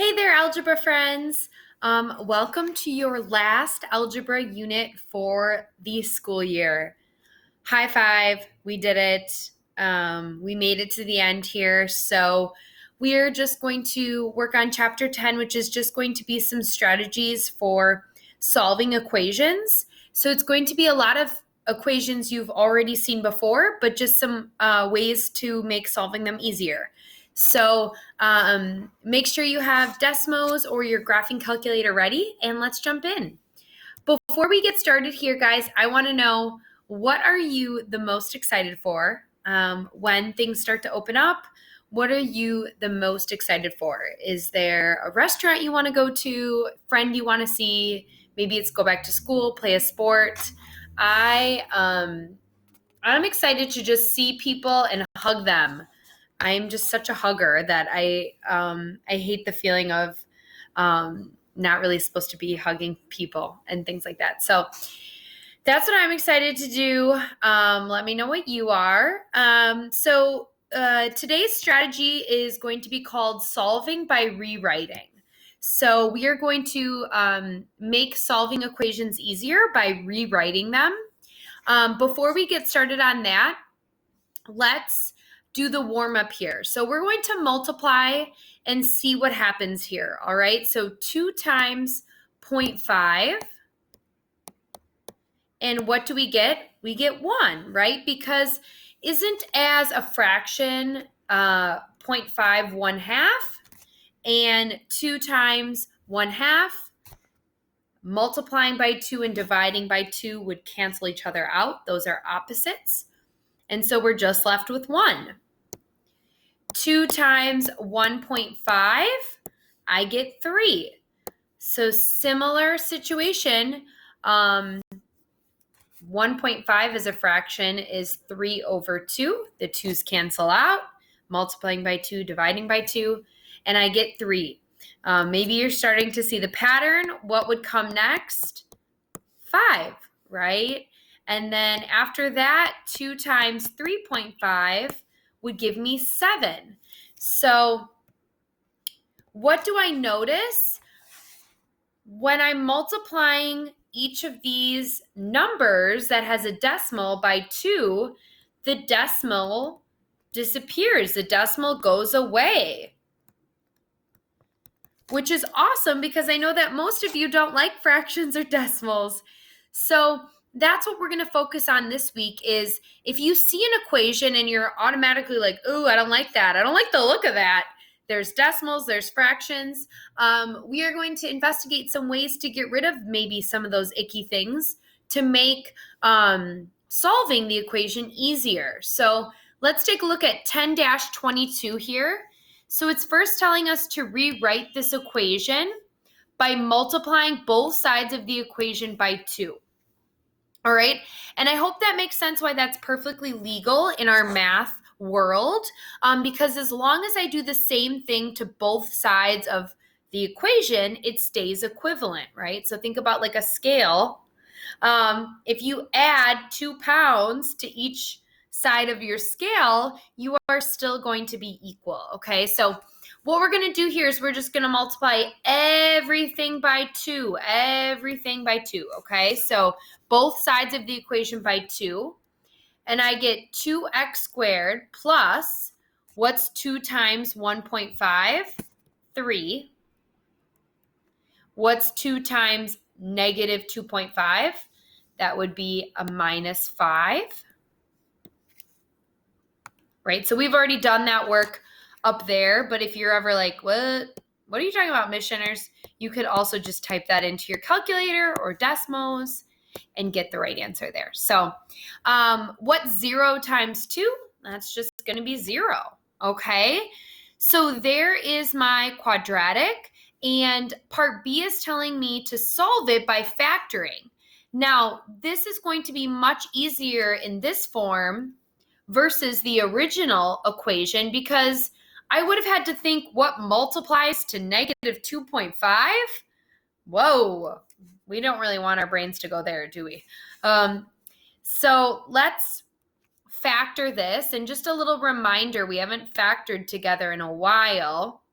Hey there, algebra friends. Welcome to your last algebra unit for the school year. High five, we did it. We made it to the end here. So we're just going to work on chapter 10, which is just going to be some strategies for solving equations. So it's going to be a lot of equations you've already seen before, but just some ways to make solving them easier. So make sure you have Desmos or your graphing calculator ready, and let's jump in. Before we get started here, guys, I want to know, what are you the most excited for when things start to open up? What are you the most excited for? Is there a restaurant you want to go to, friend you want to see? Maybe it's go back to school, play a sport. I'm excited to just see people and hug them. I'm just such a hugger that I hate the feeling of not really supposed to be hugging people and things like that. So that's what I'm excited to do. Let me know what you are. So today's strategy is going to be called solving by rewriting. So we are going to make solving equations easier by rewriting them. Before we get started on that, let's do the warm up here. So we're going to multiply and see what happens here. All right. So 2 times 0.5. And what do we get? We get 1, right? Because isn't as a fraction 0.5 1/2? And 2 times 1/2, multiplying by 2 and dividing by 2 would cancel each other out. Those are opposites. And so we're just left with 1. 2 times 1.5, I get 3. So similar situation. 1.5 as a fraction is 3 over 2. The 2's cancel out. Multiplying by 2, dividing by 2, and I get 3. Maybe you're starting to see the pattern. What would come next? 5, right? And then after that, 2 times 3.5 would give me 7. So what do I notice? When I'm multiplying each of these numbers that has a decimal by 2, the decimal disappears. The decimal goes away, which is awesome because I know that most of you don't like fractions or decimals. So that's what we're going to focus on this week is if you see an equation and you're automatically like, ooh, I don't like that. I don't like the look of that. There's decimals, there's fractions. We are going to investigate some ways to get rid of maybe some of those icky things to make solving the equation easier. So let's take a look at 10-22 here. So it's first telling us to rewrite this equation by multiplying both sides of the equation by 2. All right. And I hope that makes sense why that's perfectly legal in our math world, because as long as I do the same thing to both sides of the equation, it stays equivalent, right? So think about like a scale. If you add 2 pounds to each side of your scale, you are still going to be equal, okay? So what we're going to do here is we're just going to multiply everything by 2, okay? So both sides of the equation by 2, and I get 2x squared plus, what's 2 times 1.5? 3. What's 2 times negative 2.5? That would be a minus 5. Right? So we've already done that work up there, but if you're ever like, what are you talking about, missioners? You could also just type that into your calculator or Desmos and get the right answer there. So what's 0 times 2? That's just going to be 0. Okay? So there is my quadratic, and part B is telling me to solve it by factoring. Now, this is going to be much easier in this form versus the original equation because I would have had to think what multiplies to negative 2.5. Whoa, we don't really want our brains to go there, do we? So let's factor this. And just a little reminder, we haven't factored together in a while.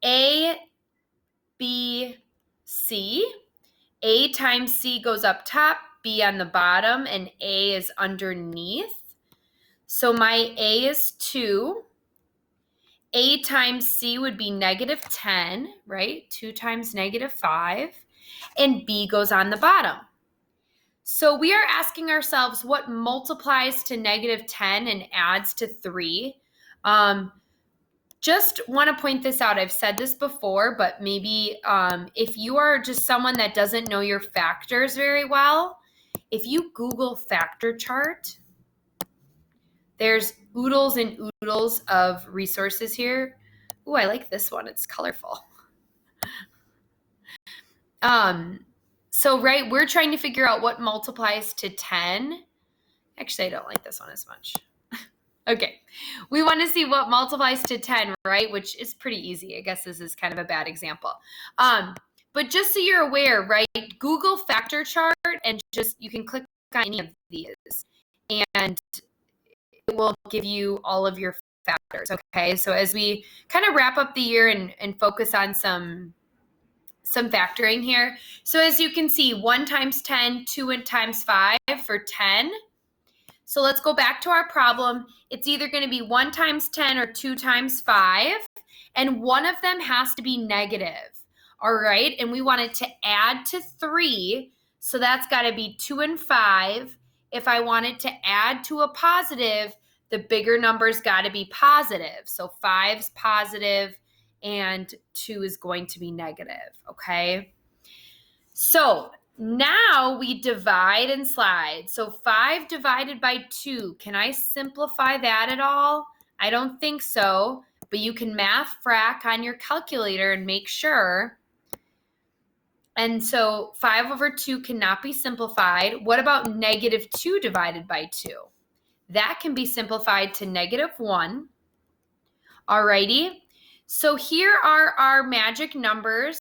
A, B, C. A times C goes up top, B on the bottom, and A is underneath. So my A is 2. A times C would be negative 10, right? 2 times negative 5. And B goes on the bottom. So we are asking ourselves what multiplies to negative 10 and adds to 3. Just want to point this out. I've said this before, but maybe if you are just someone that doesn't know your factors very well, if you Google factor chart, there's oodles and oodles of resources here. Ooh, I like this one. It's colorful. So, right, we're trying to figure out what multiplies to 10. Actually, I don't like this one as much. Okay, we want to see what multiplies to 10, right? Which is pretty easy. I guess this is kind of a bad example. But just so you're aware, right, Google factor chart and just, you can click on any of these and it will give you all of your factors, okay? So as we kind of wrap up the year and focus on some factoring here. So as you can see, 1 times 10, 2 times 5 for 10. So let's go back to our problem. It's either going to be 1 times 10 or 2 times 5, and one of them has to be negative, all right? And we want it to add to 3, so that's got to be 2 and 5. If I want it to add to a positive, the bigger number's got to be positive. So 5's positive, and 2 is going to be negative, okay? So now we divide and slide. So 5 divided by 2. Can I simplify that at all? I don't think so, but you can math frac on your calculator and make sure. And so 5 over 2 cannot be simplified. What about negative 2 divided by 2? That can be simplified to negative 1. Alrighty. So here are our magic numbers.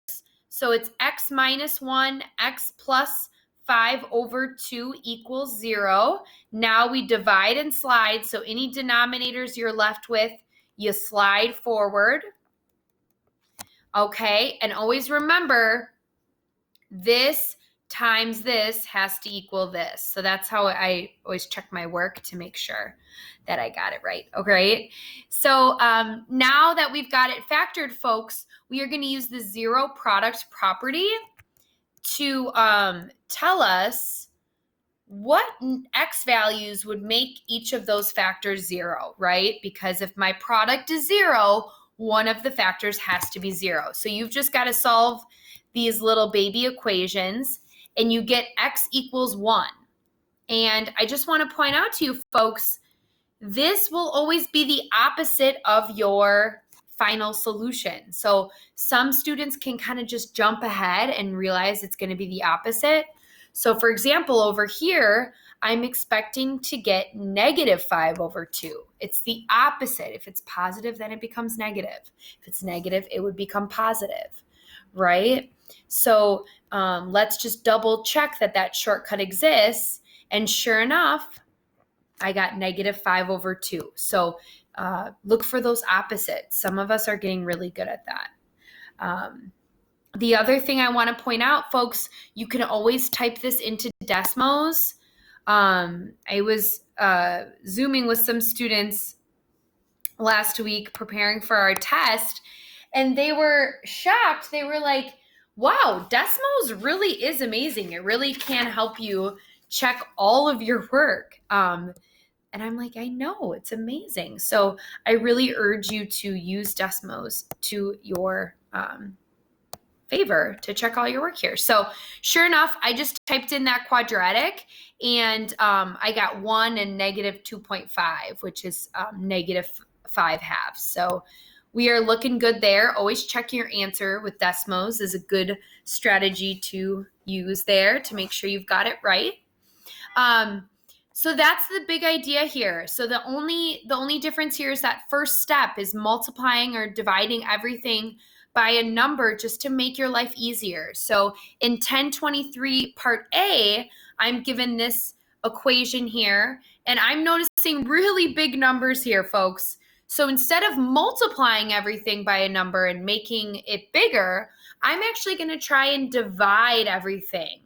So it's x minus 1, x plus 5 over 2 equals 0. Now we divide and slide. So any denominators you're left with, you slide forward. Okay, and always remember, this times this has to equal this. So that's how I always check my work to make sure that I got it right. Okay, so now that we've got it factored, folks, we are going to use the zero product property to tell us what x values would make each of those factors 0, right? Because if my product is 0, one of the factors has to be 0. So you've just got to solve these little baby equations and you get x equals 1. And I just want to point out to you folks, this will always be the opposite of your final solution. So some students can kind of just jump ahead and realize it's going to be the opposite. So for example, over here, I'm expecting to get negative 5 over 2. It's the opposite. If it's positive, then it becomes negative. If it's negative, it would become positive, right? So let's just double check that shortcut exists. And sure enough, I got negative 5 over 2. So look for those opposites. Some of us are getting really good at that. The other thing I want to point out, folks, you can always type this into Desmos. I was Zooming with some students last week preparing for our test, and they were shocked. They were like, wow, Desmos really is amazing. It really can help you check all of your work. And I'm like, I know, it's amazing. So I really urge you to use Desmos to your favor to check all your work here. So sure enough, I just typed in that quadratic and I got 1 and negative 2.5, which is negative 5 halves. So we are looking good there. Always check your answer with Desmos is a good strategy to use there to make sure you've got it right. So that's the big idea here. So the only difference here is that first step is multiplying or dividing everything by a number just to make your life easier. So in 1023 part A, I'm given this equation here, and I'm noticing really big numbers here, folks. So instead of multiplying everything by a number and making it bigger, I'm actually going to try and divide everything.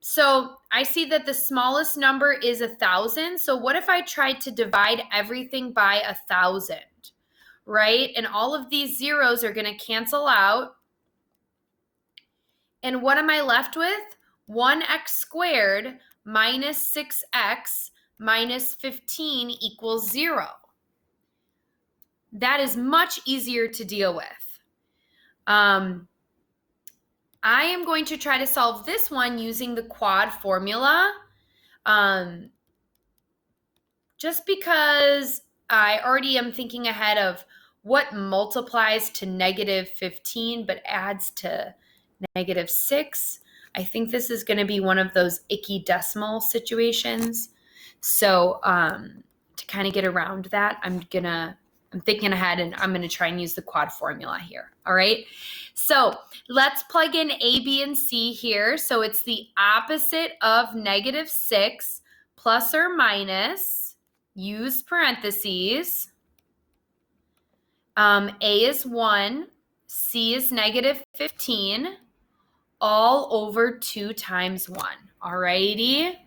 So I see that the smallest number is 1,000. So what if I tried to divide everything by 1,000, right? And all of these zeros are going to cancel out. And what am I left with? 1x squared minus 6x minus 15 equals 0. That is much easier to deal with. I am going to try to solve this one using the quad formula, just because I already am thinking ahead of what multiplies to negative 15 but adds to negative 6. I think this is going to be one of those icky decimal situations. So to kind of get around that, I'm thinking ahead, and I'm going to try and use the quad formula here. All right. So let's plug in A, B, and C here. So it's the opposite of negative 6 plus or minus, use parentheses. A is 1, C is negative 15, all over 2 times 1. All righty.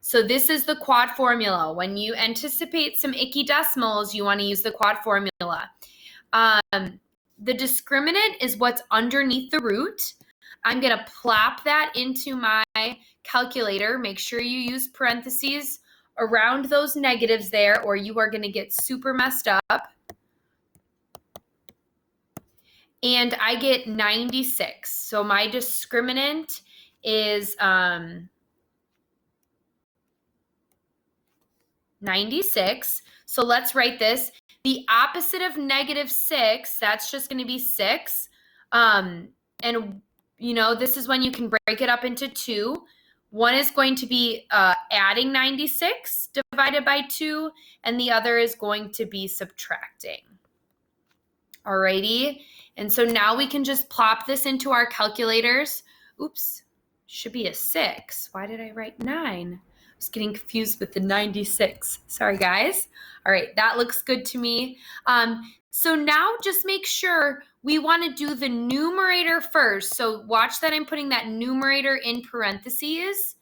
So this is the quad formula. When you anticipate some icky decimals, you want to use the quad formula. The discriminant is what's underneath the root. I'm going to plop that into my calculator. Make sure you use parentheses around those negatives there, or you are going to get super messed up. And I get 96. So my discriminant is 96. So let's write this. The opposite of negative 6, that's just going to be 6. And, this is when you can break it up into 2. One is going to be adding 96 divided by 2, and the other is going to be subtracting. Alrighty. And so now we can just plop this into our calculators. Oops, should be a 6. Why did I write 9? I was getting confused with the 96. Sorry, guys. All right, that looks good to me. So now just make sure we want to do the numerator first. So watch that I'm putting that numerator in parentheses,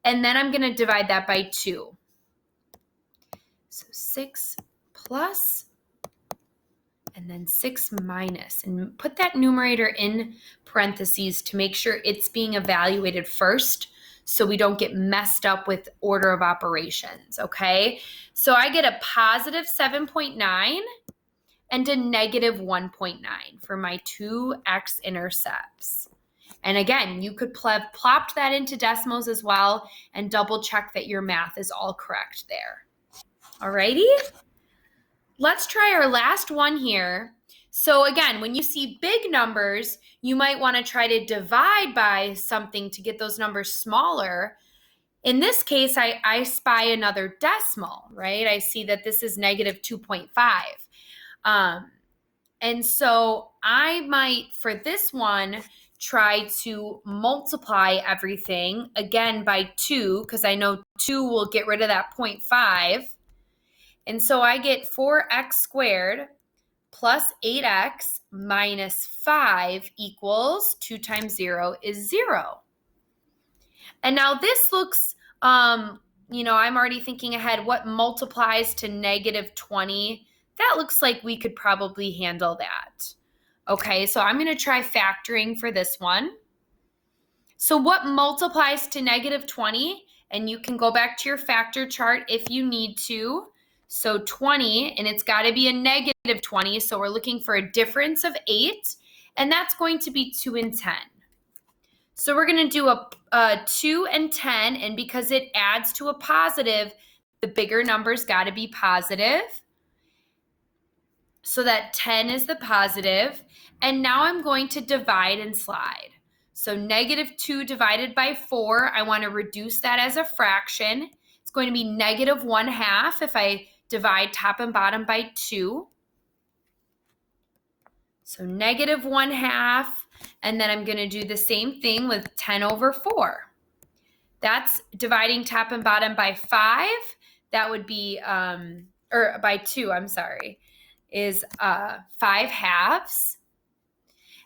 and then I'm going to divide that by 2. So 6 plus, and then 6 minus, and put that numerator in parentheses to make sure it's being evaluated first so we don't get messed up with order of operations, okay? So I get a positive 7.9 and a negative 1.9 for my 2 x-intercepts. And again, you could plop that into decimals as well and double check that your math is all correct there. Alrighty? Let's try our last one here. So again, when you see big numbers, you might want to try to divide by something to get those numbers smaller. In this case, I spy another decimal, right? I see that this is negative 2.5. And so I might, for this one, try to multiply everything, again, by 2, because I know 2 will get rid of that 0.5. And so I get 4x squared plus 8x minus 5 equals 2 times 0 is 0. And now this looks, I'm already thinking ahead, what multiplies to negative 20? That looks like we could probably handle that. Okay, so I'm going to try factoring for this one. So what multiplies to negative 20? And you can go back to your factor chart if you need to. So 20, and it's got to be a negative 20, so we're looking for a difference of 8, and that's going to be 2 and 10. So we're going to do a 2 and 10, and because it adds to a positive, the bigger number's got to be positive. So that 10 is the positive, and now I'm going to divide and slide. So negative 2 divided by 4, I want to reduce that as a fraction. It's going to be negative 1/2 if I divide top and bottom by 2. So negative 1/2, and then I'm going to do the same thing with 10 over 4. That's dividing top and bottom by 5. That would be, or by 2, I'm sorry, is 5 halves.